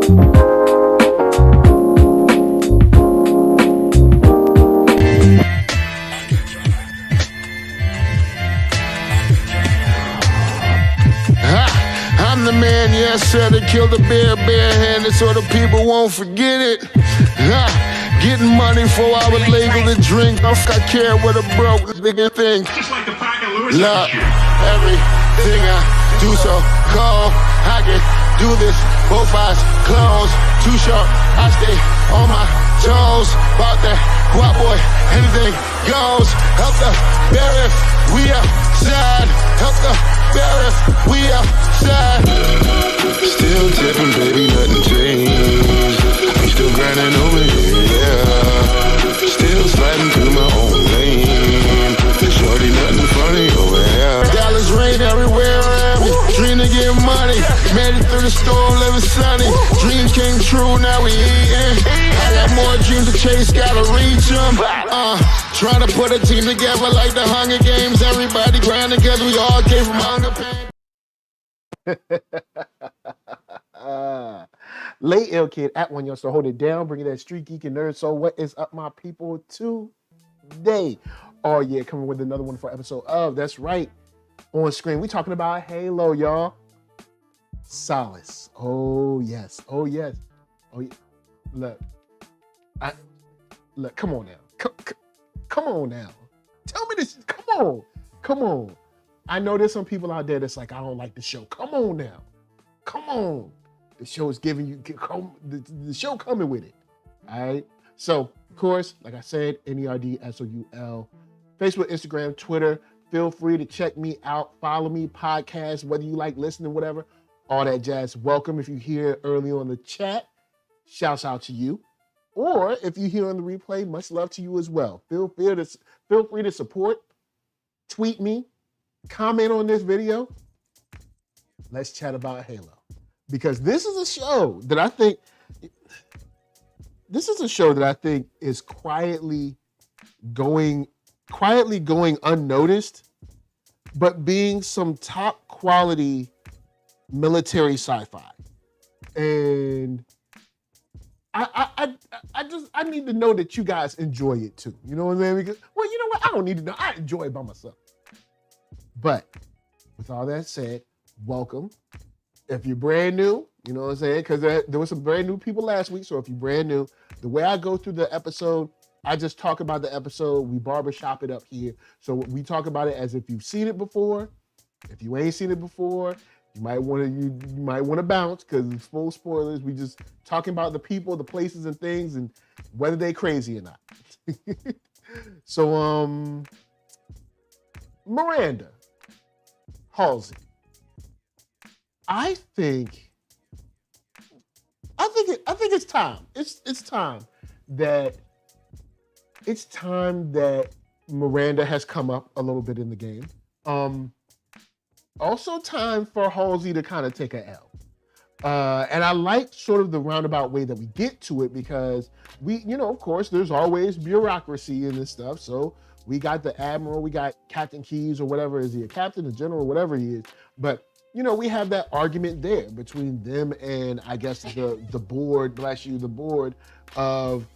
I'm the man, yes sir, that killed the bear barehanded so the people won't forget it. Getting money for I would label the drink. I care what a broke nigga think. Just like the pack of Lewiz. Look, everything I do so cold. I can do this, both eyes closed. Too short, I stay on my toes. About that guap boy, anything goes. Help the bear if we outside. Help the bear if we outside. Still tipping, baby, nothing changed. I'm still grinding over here, yeah. Still sliding through my own lane. Shorty, nothing funny over here. Dallas rain everywhere around me. Dream to get money. Made it through the storm, living sunny. Dream came true, now we eating. I got more dreams to chase, gotta reach them. Trying to put a team together like the Hunger Games. Everybody grinding cause we all came from hunger pain. Late Ill Kid at OneYoungsta, hold it down, bringing that street geek and nerd soul. What is up, my people, today? Oh yeah, coming with another wonderful episode of, that's right, on screen. We talking about Halo, y'all. Solace. Oh yes, oh yes, oh yeah. Look, come on now, come on now. Tell me this, come on. I know there's some people out there that's like, I don't like the show. Come on now, come on. The show is giving you, the show coming with it, all right? So, of course, like I said, NERDSoul, Facebook, Instagram, Twitter. Feel free to check me out, follow me, podcast, whether you like listening, whatever, all that jazz. Welcome. If you hear early on the chat, shouts out to you. Or if you hear on the replay, much love to you as well. Feel free to support, tweet me, comment on this video. Let's chat about Halo. Because this is a show that I think is quietly going unnoticed, but being some top quality military sci-fi. And I need to know that you guys enjoy it too. You know what I mean? Because, well, you know what? I don't need to know. I enjoy it by myself. But with all that said, welcome. If you're brand new, you know what I'm saying? Because there were some brand new people last week. So if you're brand new, the way I go through the episode, I just talk about the episode. We barbershop it up here. So we talk about it as if you've seen it before. If you ain't seen it before, you might want to bounce because it's full spoilers. We just talking about the people, the places, and things, and whether they crazy or not. So Miranda, Halsey. I think it's time. It's time that Miranda has come up a little bit in the game. Also time for Halsey to kind of take an L. And I like sort of the roundabout way that we get to it because we, of course, there's always bureaucracy in this stuff. So we got the Admiral, we got Captain Keyes or whatever. Is he a captain, a general, whatever he is? But we have that argument there between them and I guess the board, the board of,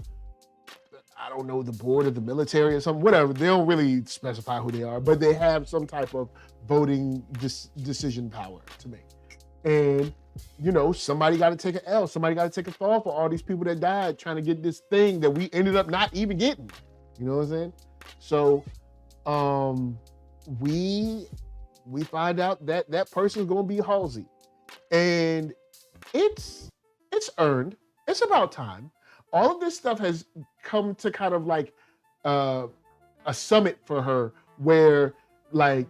I don't know, the board of the military or something, whatever. They don't really specify who they are, but they have some type of voting decision power to make. And, somebody got to take an L. Somebody got to take a fall for all these people that died trying to get this thing that we ended up not even getting. You know what I'm saying? So we find out that person is going to be Halsey. And it's earned. It's about time. All of this stuff has come to kind of like a summit for her where like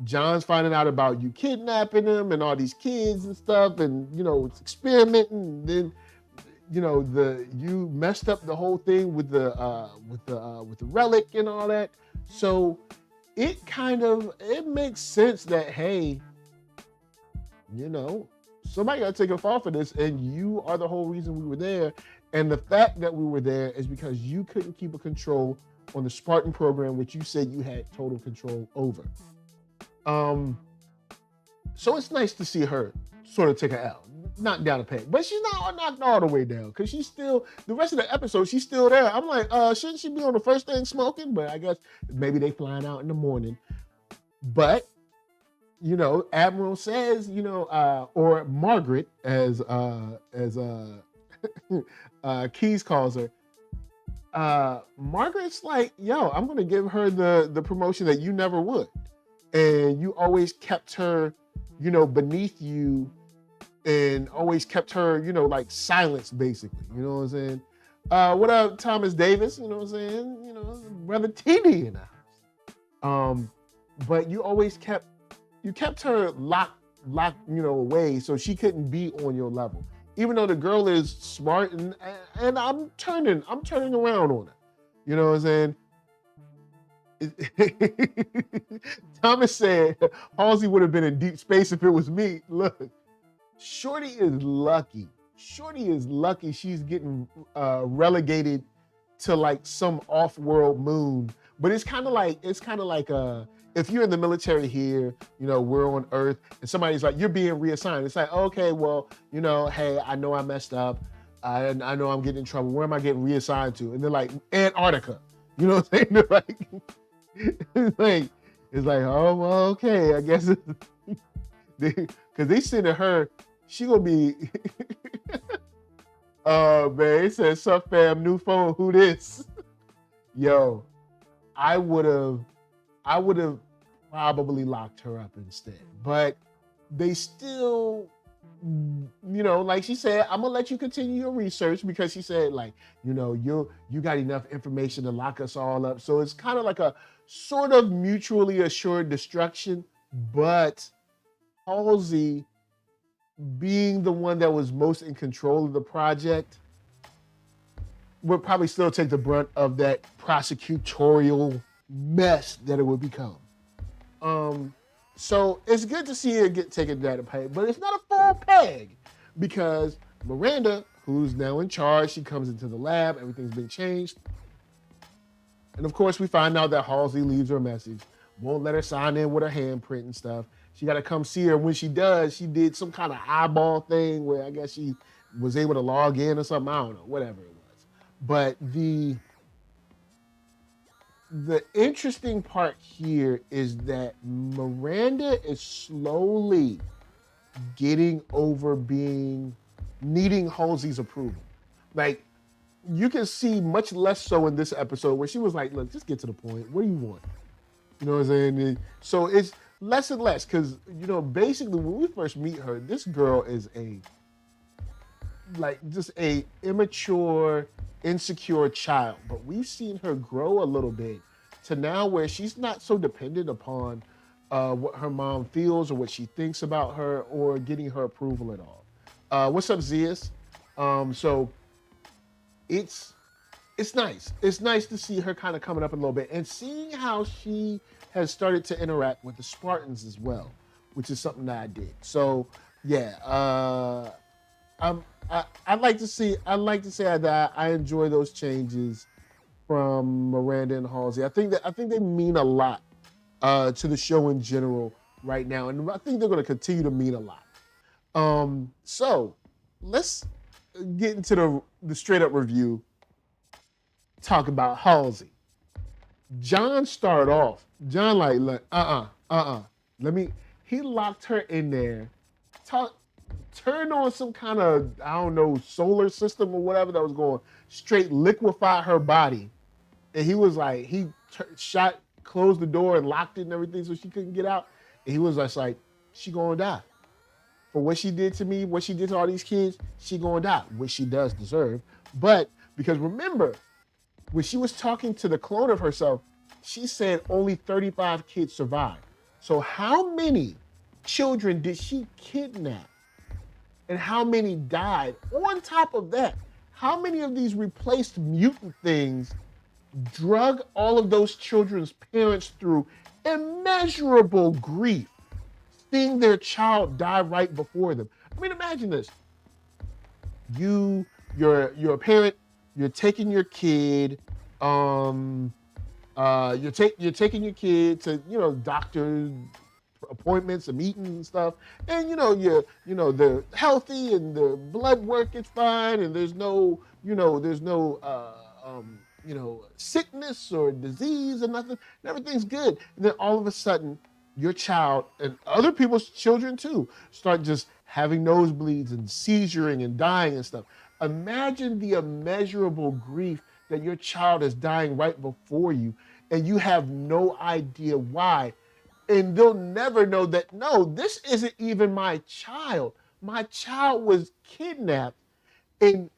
John's finding out about you kidnapping him and all these kids and stuff and, it's experimenting. And then, you messed up the whole thing with the relic and all that. So it makes sense that, hey, somebody got to take a fall for this, and you are the whole reason we were there. And the fact that we were there is because you couldn't keep a control on the Spartan program, which you said you had total control over. So it's nice to see her sort of take a L, knocked down a peg. But she's not knocked all the way down because she's still, the rest of the episode, she's still there. I'm like, shouldn't she be on the first thing smoking? But I guess maybe they flying out in the morning. But, you know, Admiral says, you know, or Margaret, as Keys calls her, Margaret's like, yo, I'm going to give her the promotion that you never would. And you always kept her, you know, beneath you and always kept her, you know, like silenced, basically. You know what I'm saying? What up, Thomas Davis? You know what I'm saying? You know, Brother TD in the house. But you always kept her locked, you know, away so she couldn't be on your level. Even though the girl is smart and I'm turning around on her. You know what I'm saying? Thomas said Halsey would have been in deep space if it was me. Look, Shorty is lucky. She's getting relegated to like some off-world moon. But it's kind of like if you're in the military here, you know, we're on Earth, and somebody's like, you're being reassigned. It's like, okay, well, you know, hey, I know I messed up. I know I'm getting in trouble. Where am I getting reassigned to? And they're like, Antarctica. You know what I'm saying? They're like, it's like, oh, well, okay, I guess. Because they sending her, she gonna be, oh, man, it says, sup, fam, new phone, who this? Yo, I would have probably locked her up instead. But they still, you know, like she said, I'm gonna let you continue your research because she said, like, you know, you got enough information to lock us all up. So it's kind of like a sort of mutually assured destruction, but Halsey, being the one that was most in control of the project, would probably still take the brunt of that prosecutorial mess that it would become. So it's good to see her get taken down a peg, but it's not a full peg because Miranda, who's now in charge, she comes into the lab, everything's been changed. And of course, we find out that Halsey leaves her a message, won't let her sign in with her handprint and stuff. She got to come see her. When she does, she did some kind of eyeball thing where I guess she was able to log in or something. I don't know, whatever it was. But the interesting part here is that Miranda is slowly getting over needing Halsey's approval. Like, you can see much less so in this episode where she was like, look, just get to the point. What do you want? You know what I'm saying? So it's less and less because, you know, basically when we first meet her, this girl is just a immature, insecure child. But we've seen her grow a little bit to now where she's not so dependent upon what her mom feels or what she thinks about her or getting her approval at all. What's up, Zeus? So it's nice. It's nice to see her kind of coming up a little bit and seeing how she has started to interact with the Spartans as well, which is something that I did. So yeah, I'd like to say that I enjoy those changes from Miranda and Halsey. I think they mean a lot to the show in general right now, and I think they're going to continue to mean a lot. So let's get into the straight up review. Talk about Halsey. John started off. John he locked her in there. Turned on some kind of, I don't know, solar system or whatever that was going straight liquefy her body. And he was like, closed the door and locked it and everything so she couldn't get out. And he was just like, she gonna die. For what she did to me, what she did to all these kids, she gonna die, which she does deserve. But because remember, when she was talking to the clone of herself, she said only 35 kids survived. So how many children did she kidnap? And how many died? On top of that, how many of these replaced mutant things drug all of those children's parents through immeasurable grief, seeing their child die right before them? I mean, imagine this. You're a parent, you're taking your kid, you're taking your kid to, you know, doctor, appointments and meetings and stuff. And they're healthy and the blood work is fine and there's no sickness or disease or nothing. And everything's good. And then all of a sudden, your child and other people's children too start just having nosebleeds and seizuring and dying and stuff. Imagine the immeasurable grief that your child is dying right before you and you have no idea why. And they'll never know that, no, this isn't even my child. My child was kidnapped. And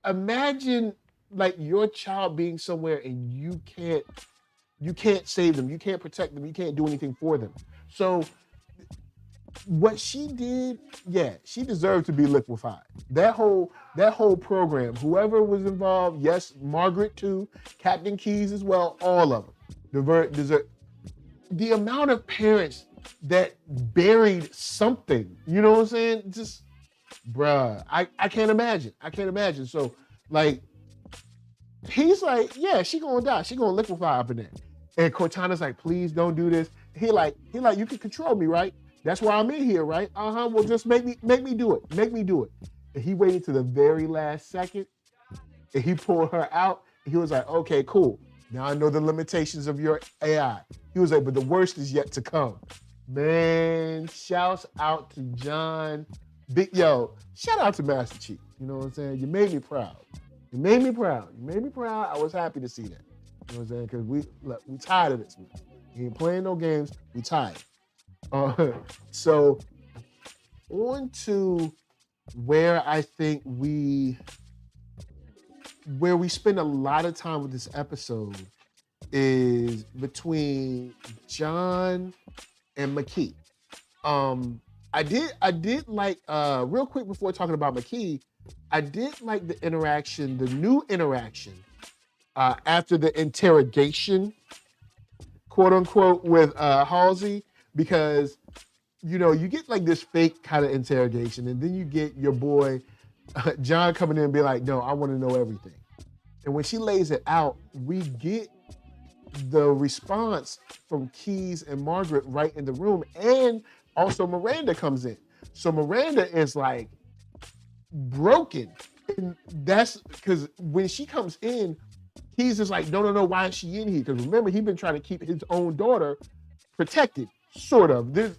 imagine like your child being somewhere and you can't save them, you can't protect them, you can't do anything for them. So what she did, yeah, she deserved to be liquefied. That whole program, whoever was involved, yes, Margaret too, Captain Keys as well, all of them deserve. The amount of parents that buried something, you know what I'm saying? Just, bruh, I can't imagine. I can't imagine. So, like, he's like, yeah, she gonna die. She gonna liquefy up in there. And Cortana's like, please don't do this. He like, you can control me, right? That's why I'm in here, right? Well, just make me do it. Make me do it. And he waited to the very last second, and he pulled her out. And he was like, okay, cool. Now I know the limitations of your AI. He was like, but the worst is yet to come. Man, shouts out to John. Shout out to Master Chief. You know what I'm saying? You made me proud. You made me proud. I was happy to see that. You know what I'm saying? Because we tired of this, man. We ain't playing no games. We tired. So on to where I think we spend a lot of time with this episode is between John and Makee. I did like real quick before talking about Makee, I did like the new interaction after the interrogation, quote unquote, with Halsey, because you get like this fake kind of interrogation, and then you get your boy John coming in and be like, no, I want to know everything. And when she lays it out, we get the response from Keys and Margaret right in the room, and also Miranda comes in. So Miranda is like broken. And that's because when she comes in, Keys is like, no, why is she in here? Because remember, he's been trying to keep his own daughter protected, sort of. There's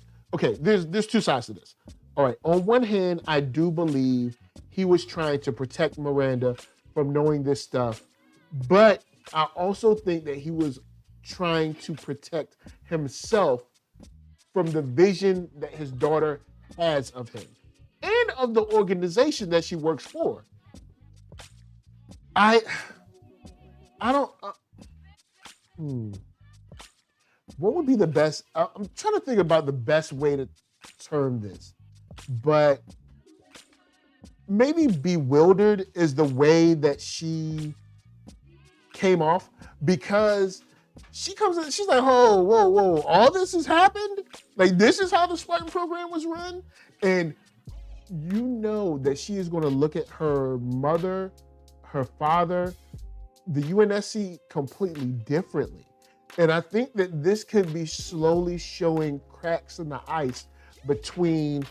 two sides to this. All right, on one hand, I do believe he was trying to protect Miranda from knowing this stuff, but I also think that he was trying to protect himself from the vision that his daughter has of him and of the organization that she works for. I don't. What would be the best? I'm trying to think about the best way to term this, but maybe bewildered is the way that she came off, because she comes in, she's like, whoa, all this has happened? Like, this is how the Spartan program was run? And you know that she is going to look at her mother, her father, the UNSC completely differently. And I think that this could be slowly showing cracks in the ice between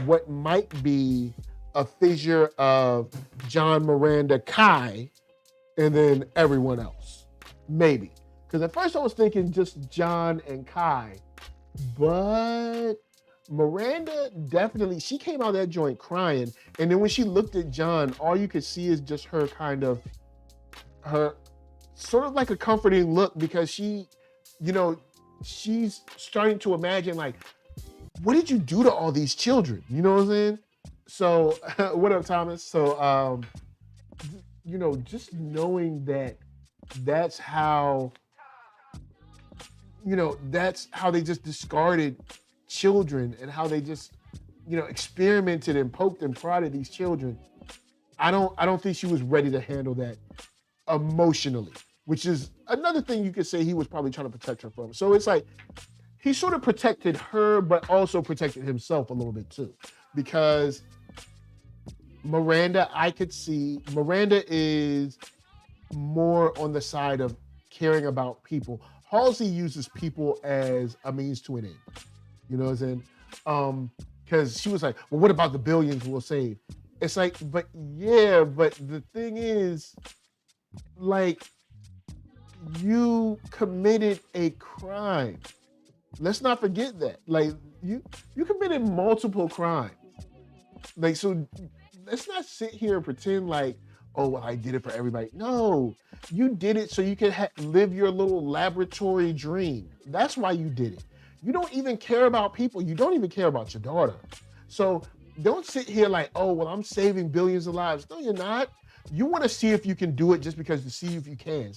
what might be a fissure of John, Miranda, Kai, and then everyone else. Maybe. Because at first I was thinking just John and Kai, but Miranda definitely, she came out of that joint crying. And then when she looked at John, all you could see is just her sort of like a comforting look, because she, she's starting to imagine, like, what did you do to all these children? You know what I'm saying? So, what up, Thomas? So, just knowing that that's how they just discarded children and how they just, experimented and poked and prodded these children. I don't think she was ready to handle that emotionally, which is another thing you could say he was probably trying to protect her from. So it's like, he sort of protected her, but also protected himself a little bit too. Because Miranda, I could see, Miranda is more on the side of caring about people. Halsey uses people as a means to an end. You know what I'm saying? Because she was like, well, what about the billions we'll save? It's like, but the thing is, like, you committed a crime. Let's not forget that. Like, you committed multiple crimes. Like, so let's not sit here and pretend like, oh, well, I did it for everybody. No, you did it so you can live your little laboratory dream. That's why you did it. You don't even care about people. You don't even care about your daughter. So don't sit here like, oh, well, I'm saving billions of lives. No, you're not. You want to see if you can do it just because to see if you can.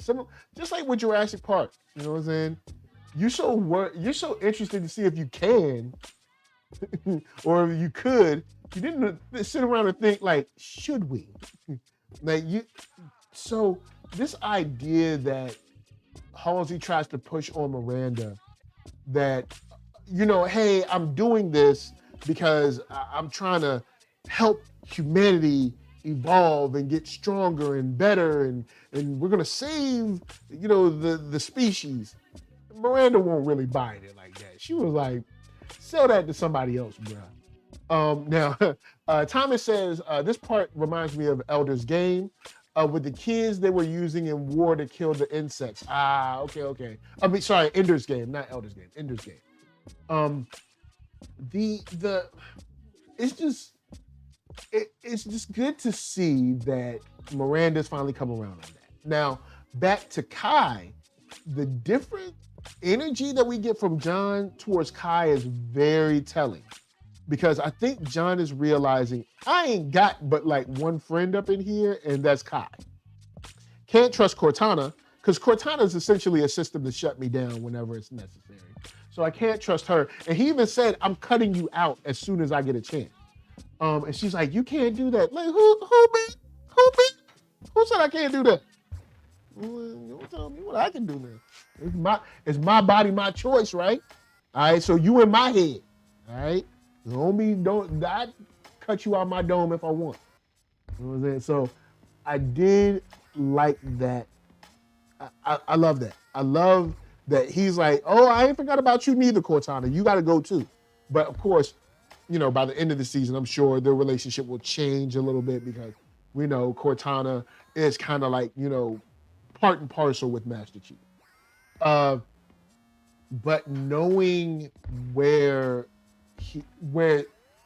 Just like with Jurassic Park, you know what I'm saying? You're so interested to see if you can, or if you could. You didn't sit around and think like, should we? So this idea that Halsey tries to push on Miranda that, you know, hey, I'm doing this because I'm trying to help humanity evolve and get stronger and better, and we're gonna save, you know, the species. Miranda won't really buy it like that. She was like, sell that to somebody else, bro. Now, Thomas says, this part reminds me of Elder's Game. With the kids they were using in war to kill the insects. Okay. I mean, sorry, Ender's Game, not Elder's Game. Ender's Game. It's just good to see that Miranda's finally come around on that. Now, back to Kai, the different energy that we get from John towards Kai is very telling. Because I think John is realizing I ain't got but like one friend up in here, and that's Kai. Can't trust Cortana, because Cortana is essentially a system to shut me down whenever it's necessary. So I can't trust her. And he even said, I'm cutting you out as soon as I get a chance. And she's like, you can't do that. Like, who me? Who said I can't do that? You don't tell me what I can do now. It's my body, my choice, right? All right, so you in my head, all right? I cut you out my dome if I want. You know what I'm saying? So I did like that. I love that. I love that he's like, oh, I ain't forgot about you neither, Cortana. You got to go too. But of course, you know, by the end of the season, I'm sure their relationship will change a little bit because we know Cortana is kind of like, you know, part and parcel with Master Chief. But knowing where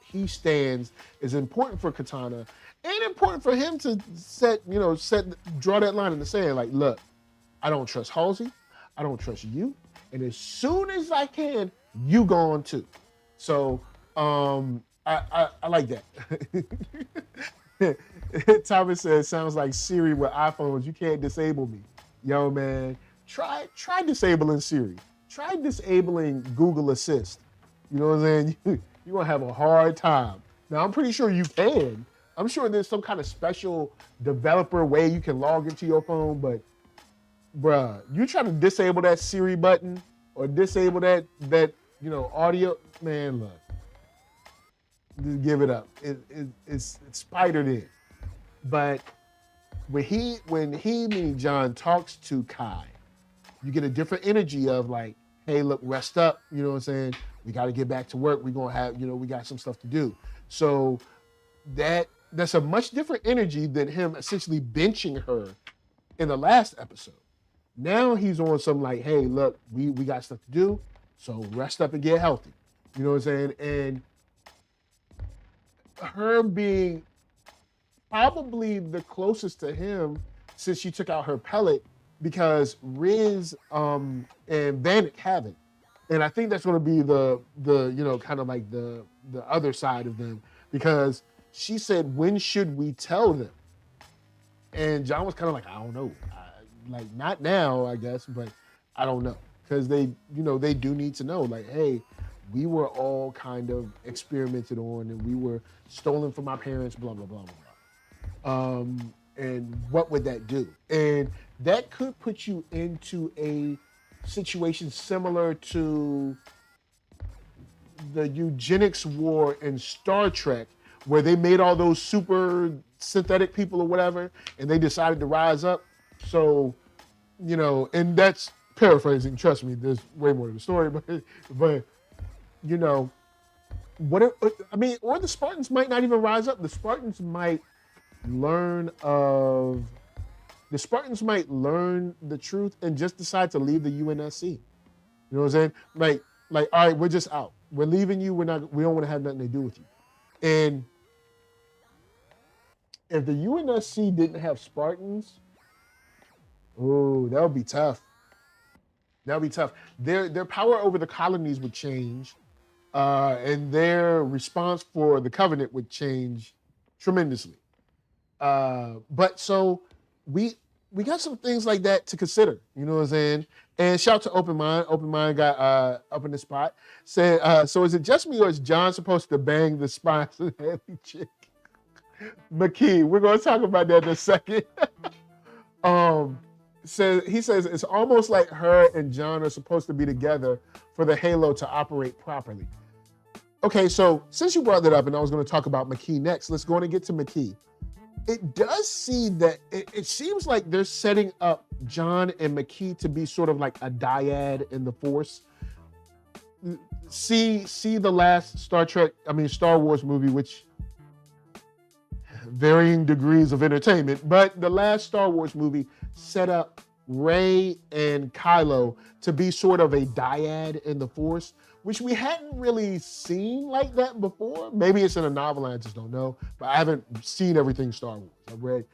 he stands is important for Katana and important for him to draw that line in the sand. Like, look, I don't trust Halsey. I don't trust you. And as soon as I can, you gone too. So I like that. Thomas says, sounds like Siri with iPhones. You can't disable me. Yo, man, try disabling Siri. Try disabling Google Assist. You know what I'm saying? You're going to have a hard time. Now, I'm pretty sure you can. I'm sure there's some kind of special developer way you can log into your phone, but bruh, you try to disable that Siri button or disable that audio, man, look. Just give it up. It's spidered in. But when John talks to Kai, you get a different energy of like, hey, look, rest up. You know what I'm saying? We got to get back to work. We're going to have, we got some stuff to do. So that's a much different energy than him essentially benching her in the last episode. Now he's on some like, hey, look, we got stuff to do. So rest up and get healthy. You know what I'm saying? And her being probably the closest to him since she took out her pellet, because Riz and Vanek haven't. And I think that's going to be the kind of like the other side of them, because she said, when should we tell them? And John was kind of like, I don't know. Like, not now, I guess, but I don't know. Because they do need to know, like, hey, we were all kind of experimented on and we were stolen from our parents, blah, blah, blah, blah, blah. And what would that do? And that could put you into a situation similar to the eugenics war in Star Trek, where they made all those super synthetic people or whatever, and they decided to rise up. So, and that's paraphrasing, trust me, there's way more to the story, but you know, or the Spartans might not even rise up. The Spartans might learn the truth and just decide to leave the UNSC. You know what I'm saying? Like, all right, we're just out. We're leaving you. We don't want to have nothing to do with you. And if the UNSC didn't have Spartans, oh, that would be tough. That would be tough. Their power over the colonies would change, and their response for the Covenant would change tremendously. But so we got some things like that to consider. You know what I'm saying? And shout out to Open Mind. Open Mind got up in the spot. Said, so is it just me or is John supposed to bang the spice of the heavy chick? Makee, we're gonna talk about that in a second. He says it's almost like her and John are supposed to be together for the halo to operate properly. Okay, so since you brought that up and I was gonna talk about Makee next, let's go on and get to Makee. It does see that it seems like they're setting up John and Makee to be sort of like a dyad in the Force. See the last Star Wars movie, which varying degrees of entertainment, but the last Star Wars movie set up Rey and Kylo to be sort of a dyad in the Force, which we hadn't really seen like that before. Maybe it's in a novel, I just don't know, but I haven't seen everything Star Wars. I've read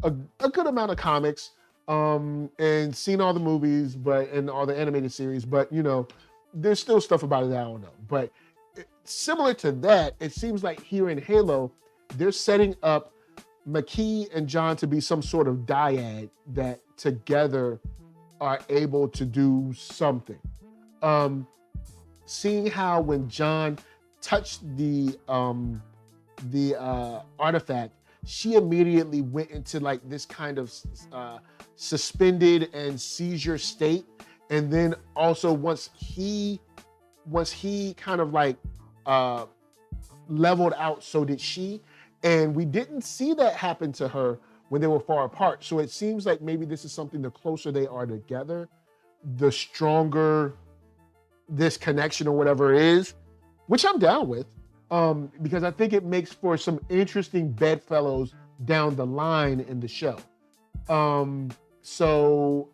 a good amount of comics and seen all the movies and all the animated series, but you know, there's still stuff about it that I don't know. But similar to that, it seems like here in Halo, they're setting up Makee and John to be some sort of dyad that together are able to do something. Seeing how when John touched the artifact, she immediately went into like this kind of suspended and seizure state, and then also once he kind of like leveled out, so did she. And we didn't see that happen to her when they were far apart. So it seems like maybe this is something, the closer they are together, the stronger this connection or whatever it is, which I'm down with, because I think it makes for some interesting bedfellows down the line in the show. So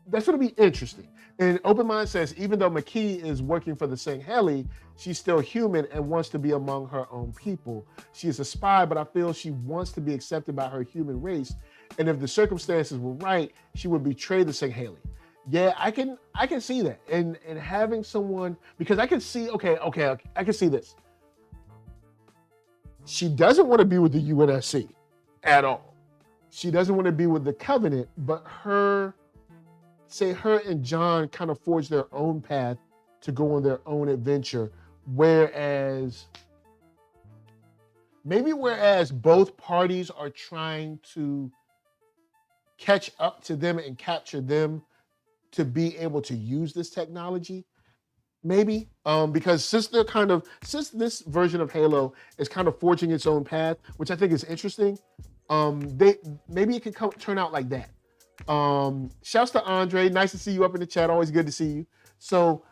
that's going to be interesting. And Open Mind says, even though Makee is working for the Singheli, she's still human and wants to be among her own people. She is a spy, but I feel she wants to be accepted by her human race. And if the circumstances were right, she would betray the Singheli. Yeah, I can see that. And having someone, because I can see, okay, I can see this. She doesn't want to be with the UNSC at all. She doesn't want to be with the Covenant, but her and John kind of forge their own path to go on their own adventure, whereas both parties are trying to catch up to them and capture them to be able to use this technology, maybe, because since this version of Halo is kind of forging its own path, which I think is interesting, maybe it could turn out like that. Shouts to Andre, nice to see you up in the chat, always good to see you. So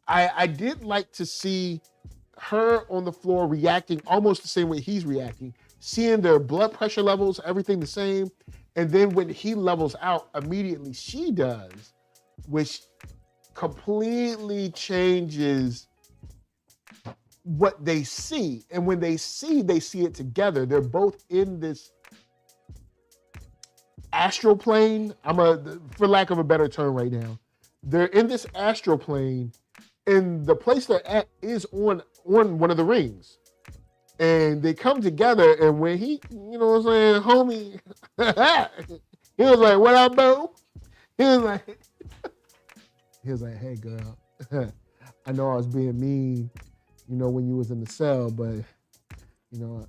I did like to see her on the floor reacting almost the same way he's reacting, seeing their blood pressure levels, everything the same, and then when he levels out, immediately she does, which completely changes what they see. And when they see it together. They're both in this astral plane. For lack of a better term right now, they're in this astral plane, and the place they're at is on one of the rings. And they come together, and when he, you know what I'm saying, homie, he was like, what up, bro? He was like, hey, girl, I know I was being mean, you know, when you was in the cell, but, you know,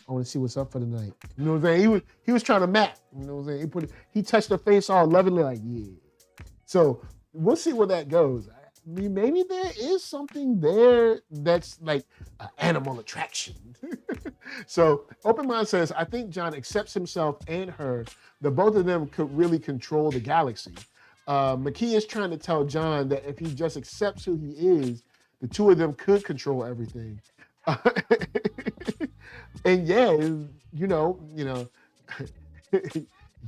I want to see what's up for the night. You know what I'm saying? He was trying to map, you know what I'm saying? He touched her face all lovingly, like, yeah. So we'll see where that goes. I mean, maybe there is something there that's like an animal attraction. So Open Mind says, I think John accepts himself and her, that both of them could really control the galaxy. Makee is trying to tell John that if he just accepts who he is, the two of them could control everything. And yeah, you know,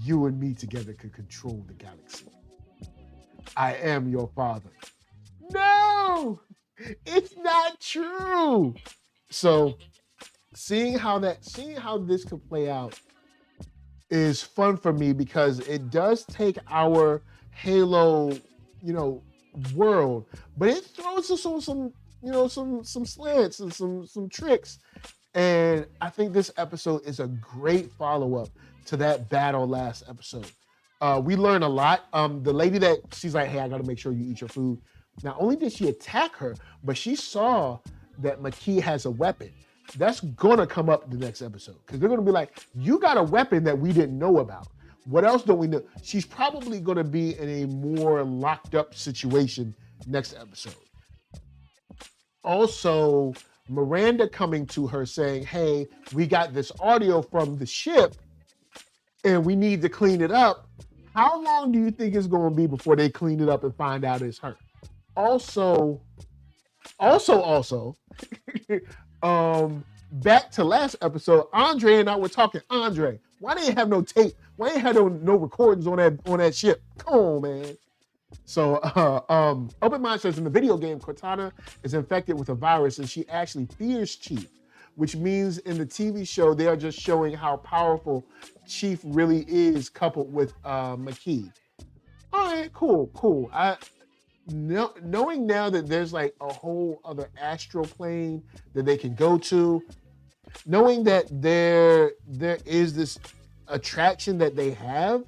you and me together could control the galaxy. I am your father. No, it's not true. So seeing how this could play out is fun for me because it does take our Halo, world, but it throws us on some slants and some tricks. And I think this episode is a great follow-up to that battle last episode. We learn a lot. The lady that she's like, hey, I gotta make sure you eat your food. Not only did she attack her, but she saw that Makee has a weapon. That's gonna come up the next episode because they're gonna be like, you got a weapon that we didn't know about. What else don't we know? She's probably gonna be in a more locked up situation next episode. Also, Miranda coming to her saying, hey, we got this audio from the ship and we need to clean it up. How long do you think it's gonna be before they clean it up and find out it's her? Also, back to last episode, Andre and I were talking. Andre, why they have no tape? Why ain't have no recordings on that ship? Come on, man. So, Open Mind says in the video game, Cortana is infected with a virus and she actually fears Chief, which means in the TV show, they are just showing how powerful Chief really is coupled with Makee. All right, cool. Knowing now that there's like a whole other astral plane that they can go to, knowing that there is this attraction that they have,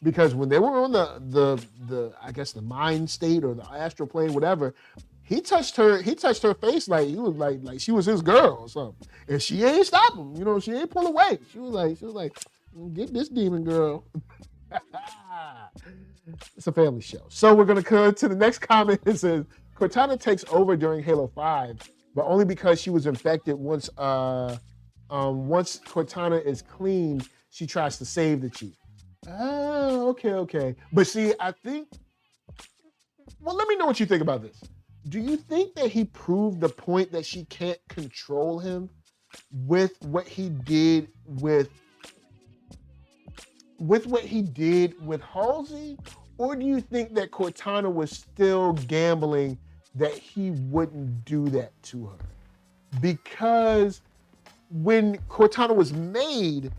because when they were on the I guess the mind state or the astral plane, whatever, he touched her face like he was like she was his girl or something, and she ain't stop him. She ain't pull away. She was like, get this demon girl. It's a family show. So we're gonna come to the next comment. It says Cortana takes over during Halo 5, but only because she was infected. Once Cortana is clean, she tries to save the Chief. Oh, okay. But see, I think. Well, let me know what you think about this. Do you think that he proved the point that she can't control him with what he did with Halsey? Or do you think that Cortana was still gambling that he wouldn't do that to her? Because when Cortana was made,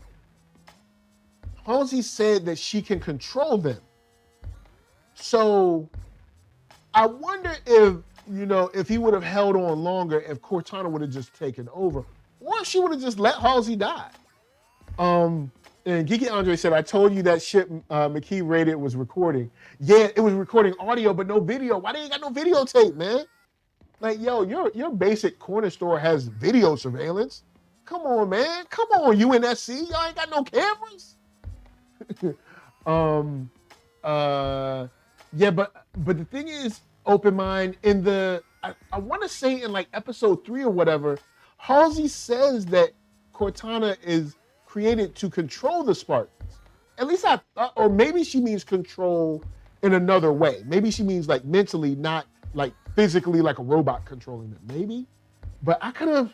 Halsey said that she can control them. So I wonder if he would have held on longer, if Cortana would have just taken over, or if she would have just let Halsey die. And Geeky Andre said, I told you that ship Makee rated was recording. Yeah, it was recording audio, but no video. Why they ain't got no videotape, man? Like, yo, your basic corner store has video surveillance. Come on, man. Come on, UNSC. Y'all ain't got no cameras. Yeah, but the thing is, Open Mind, I want to say in like episode 3 or whatever, Halsey says that Cortana is created to control the Spartans. At least or maybe she means control in another way. Maybe she means like mentally, not like physically like a robot controlling them. Maybe, but I could have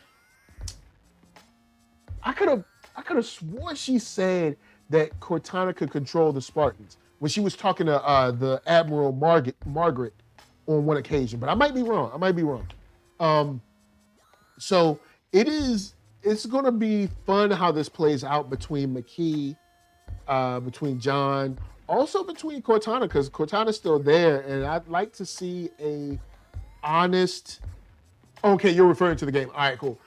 sworn she said that Cortana could control the Spartans when she was talking to the Admiral Margaret on one occasion. But I might be wrong. So it's going to be fun how this plays out between Makee, between John, also between Cortana, because Cortana's still there, and I'd like to see a honest. Okay, you're referring to the game. All right, cool.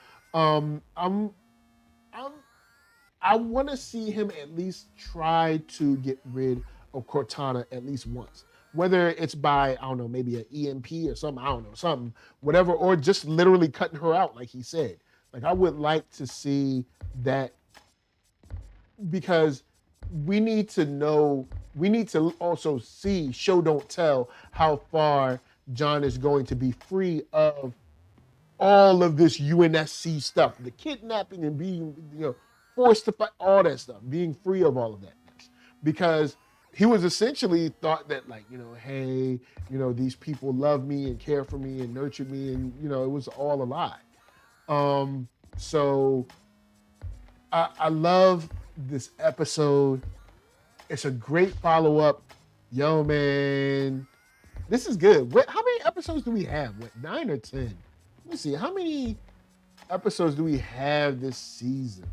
I want to see him at least try to get rid of Cortana at least once. Whether it's by, I don't know, maybe an EMP or something, I don't know, something, whatever, or just literally cutting her out like he said. Like, I would like to see that, because we need to also see, show don't tell, how far John is going to be free of all of this UNSC stuff, the kidnapping and being, forced to fight, all that stuff, being free of all of that. Because he was essentially thought that like, hey, these people love me and care for me and nurture me, and it was all a lie. So I love this episode. It's a great follow-up. Yo, man, this is good. How many episodes do we have? 9 or 10? Let me see. How many episodes do we have this season?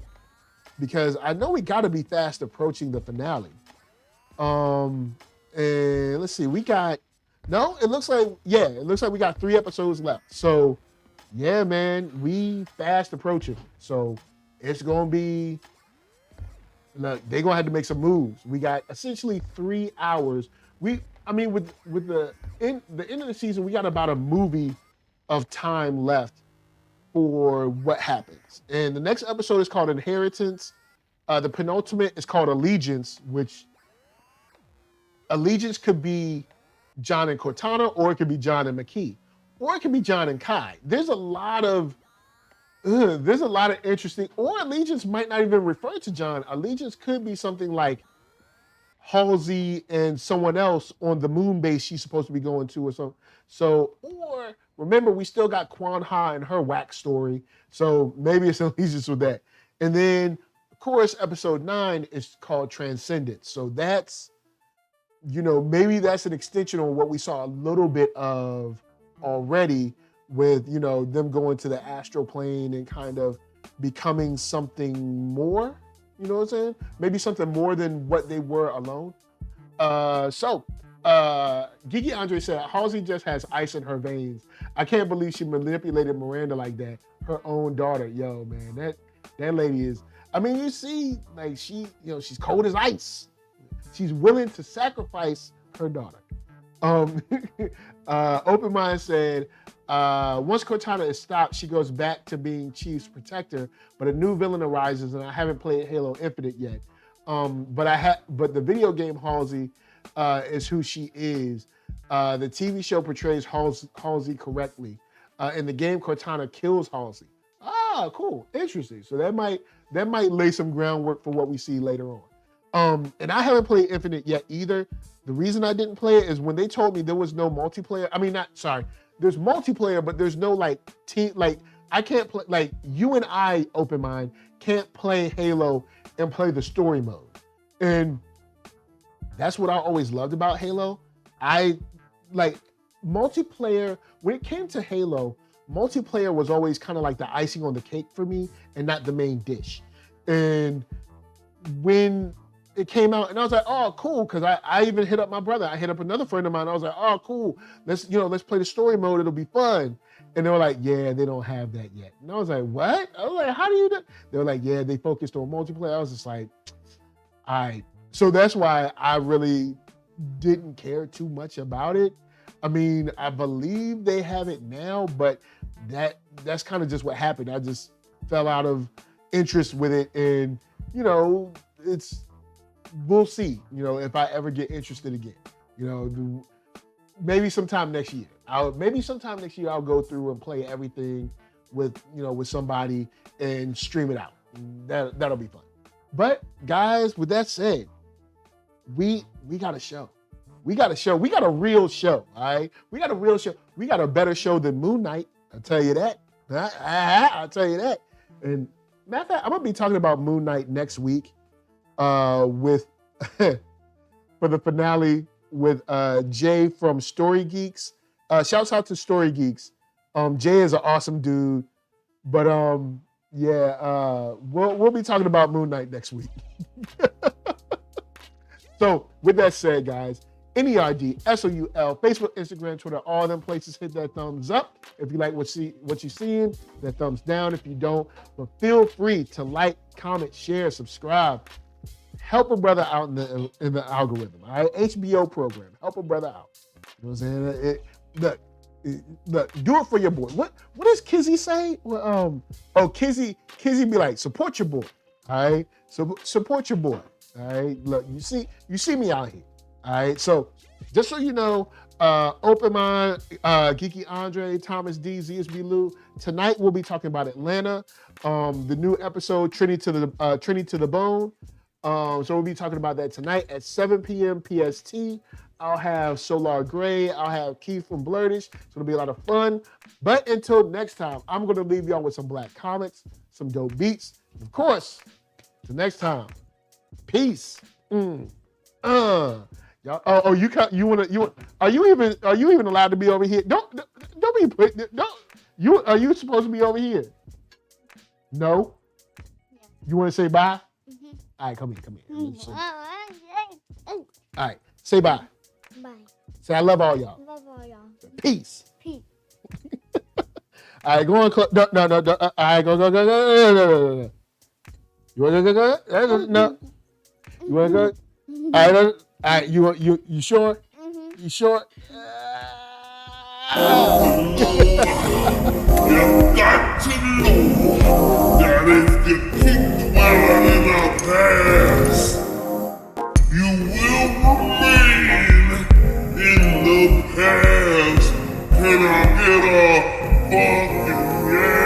Because I know we got to be fast approaching the finale. And let's see. It looks like we got 3 episodes left. So, yeah, man, we fast approaching. So it's going to be, look, they're going to have to make some moves. We got essentially 3 hours. With the end of the season, we got about a movie of time left for what happens. And the next episode is called Inheritance. The penultimate is called Allegiance, which Allegiance could be John and Cortana, or it could be John and Makee, or it could be John and Kai. There's a lot of interesting, or Allegiance might not even refer to John. Allegiance could be something like Halsey and someone else on the moon base she's supposed to be going to or something. So, or remember, we still got Quan Ha and her whack story. So maybe it's Allegiance with that. And then, of course, episode 9 is called Transcendence. So that's, maybe that's an extension on what we saw a little bit of already with, them going to the astral plane and kind of becoming something more, you know what I'm saying? Maybe something more than what they were alone. Geeky Andre said, Halsey just has ice in her veins. I can't believe she manipulated Miranda like that. Her own daughter. Yo, man, that lady is, you see, like she's cold as ice. She's willing to sacrifice her daughter. Open Mind said, once Cortana is stopped, she goes back to being Chief's protector, but a new villain arises, and I haven't played Halo Infinite yet. But the video game Halsey is who she is. The TV show portrays Halsey correctly. In the game, Cortana kills Halsey. Ah, cool, interesting. So that might lay some groundwork for what we see later on. And I haven't played Infinite yet either. The reason I didn't play it is when they told me there was no multiplayer. There's multiplayer, but there's no team. I can't play, you and I, Open Mind, can't play Halo and play the story mode. And that's what I always loved about Halo. Multiplayer, when it came to Halo, multiplayer was always kind of like the icing on the cake for me and not the main dish. And when it came out, and I was like, oh, cool, because I even hit up my brother. I hit up another friend of mine. I was like, oh, cool. Let's play the story mode. It'll be fun. And they were like, yeah, they don't have that yet. And I was like, what? I was like, how do you do? They were like, yeah, they focused on multiplayer. I was just like, all right. So that's why I really didn't care too much about it. I believe they have it now, but that's kind of just what happened. I just fell out of interest with it, and we'll see, if I ever get interested again. Maybe sometime next year. I'll go through and play everything with somebody and stream it out. That'll be fun. But guys, with that said, we got a show. We got a real show, all right? We got a real show. We got a better show than Moon Knight, I'll tell you that. I'll tell you that. And matter of fact, I'm gonna be talking about Moon Knight next week with for the finale with Jay from Story Geeks. Shouts out to Story Geeks. Jay is an awesome dude. But we'll be talking about Moon Knight next week. So with that said, guys, NERDSoul, Facebook, Instagram, Twitter, all them places, hit that thumbs up if you like what you're seeing, that thumbs down if you don't. But feel free to like, comment, share, subscribe. Help a brother out in the algorithm, all right? HBO program, help a brother out. You know what I'm saying? Look, do it for your boy. What does Kizzy say? Well, Kizzy be like, support your boy, all right? So support your boy, all right? Look, you see me out here. All right, so just so you know, Open Mind, Geeky Andre, Thomas D, ZSB Lou. Tonight we'll be talking about Atlanta, the new episode Trinity to the Bone. So we'll be talking about that tonight at 7 p.m. PST. I'll have Solar Gray. I'll have Keith from Blurtish. So it'll be a lot of fun. But until next time, I'm going to leave y'all with some black comics, some dope beats. Of course, till next time, peace. Y'all, are you even allowed to be over here? Don't be put. Are you supposed to be over here? No. Yeah. You want to say bye? Mm-hmm. All right, come here. All right, say bye. Bye. Say I love all y'all. Love all y'all. Peace. Peace. All right, go on. No. All right, go. You want to go? No. You want to go? All right. You sure? Mm-hmm. You sure? You've got to know that if you keep dwelling in the past, you will remain in the past. Can I get a fucking yeah?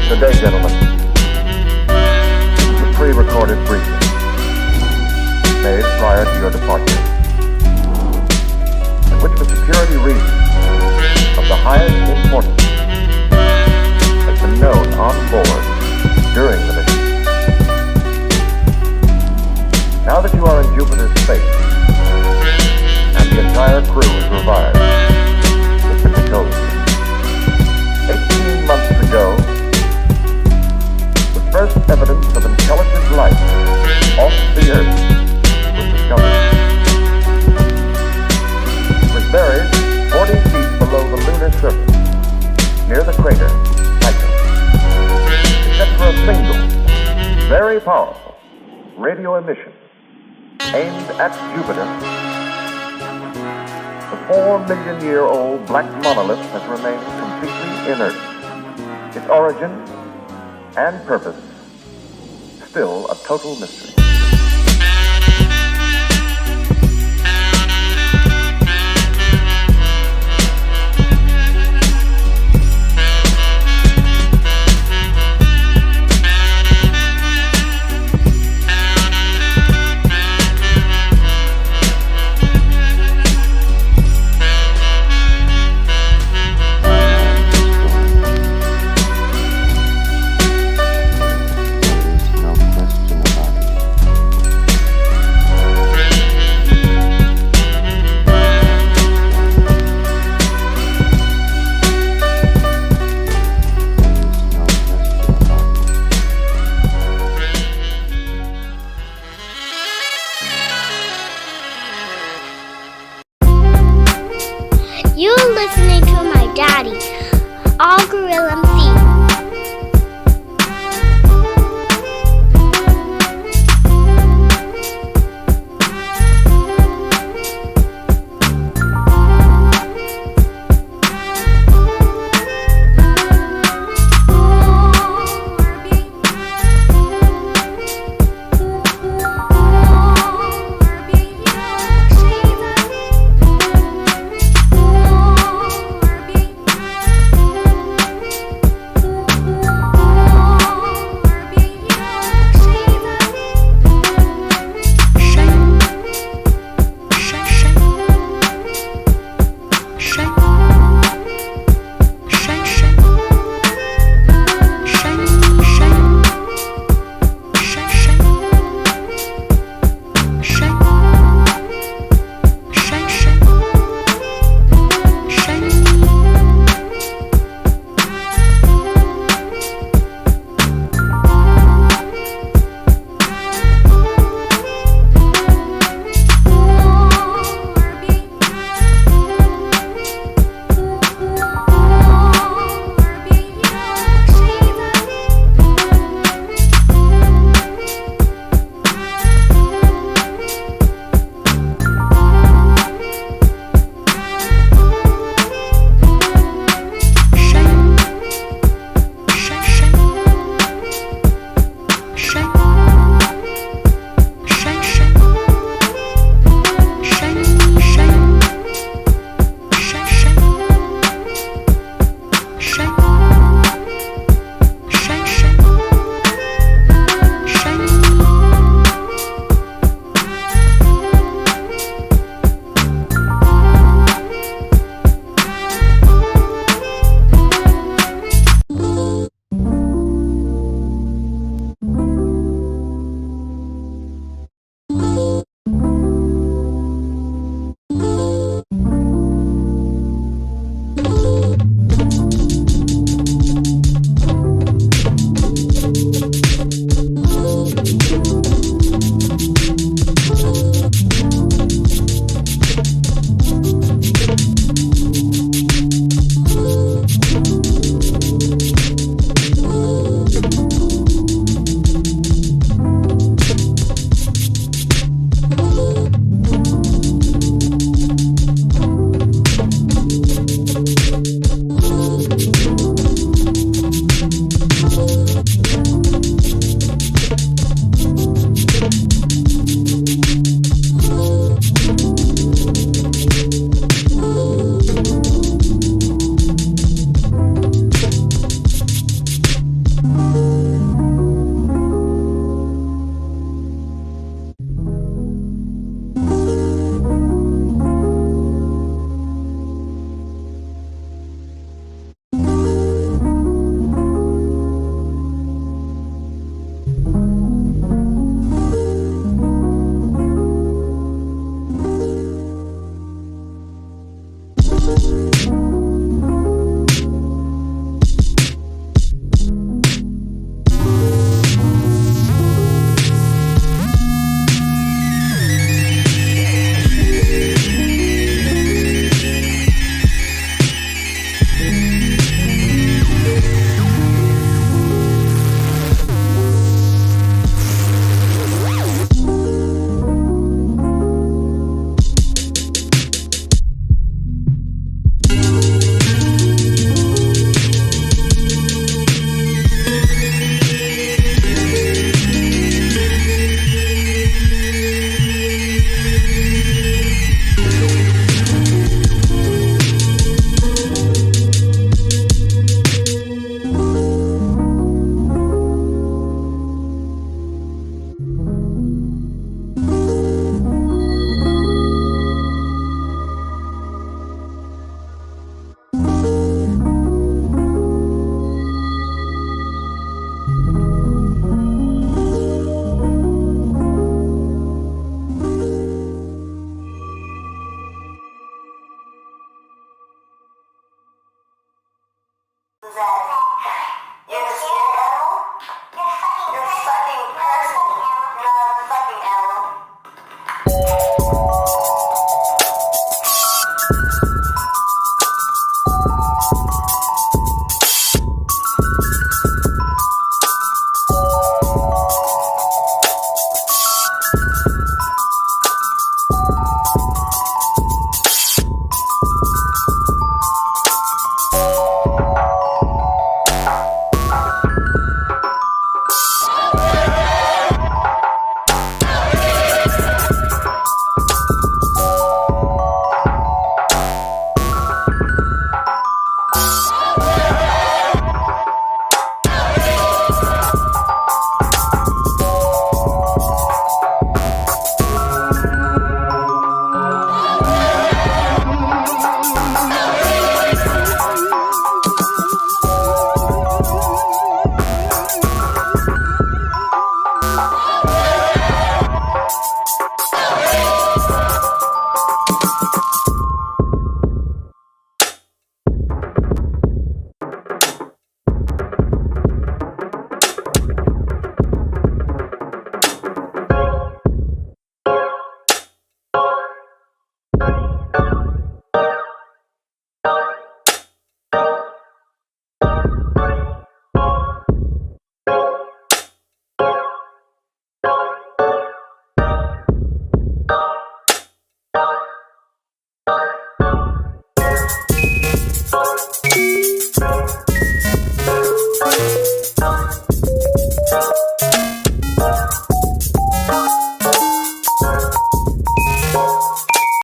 Good day, gentlemen. This is a pre-recorded briefing made prior to your departure, in which for security reasons of the highest importance has been known on board during the mission. Now that you are in Jupiter's space and the entire crew is revived, it can be told you. 18 months ago, the first evidence of intelligent life off the Earth was discovered. It was buried 40 feet below the lunar surface, near the crater Patron. Except for a single, very powerful radio emission aimed at Jupiter, the 4-million-year-old black monolith has remained completely inert. Its origin, and purpose still a total mystery.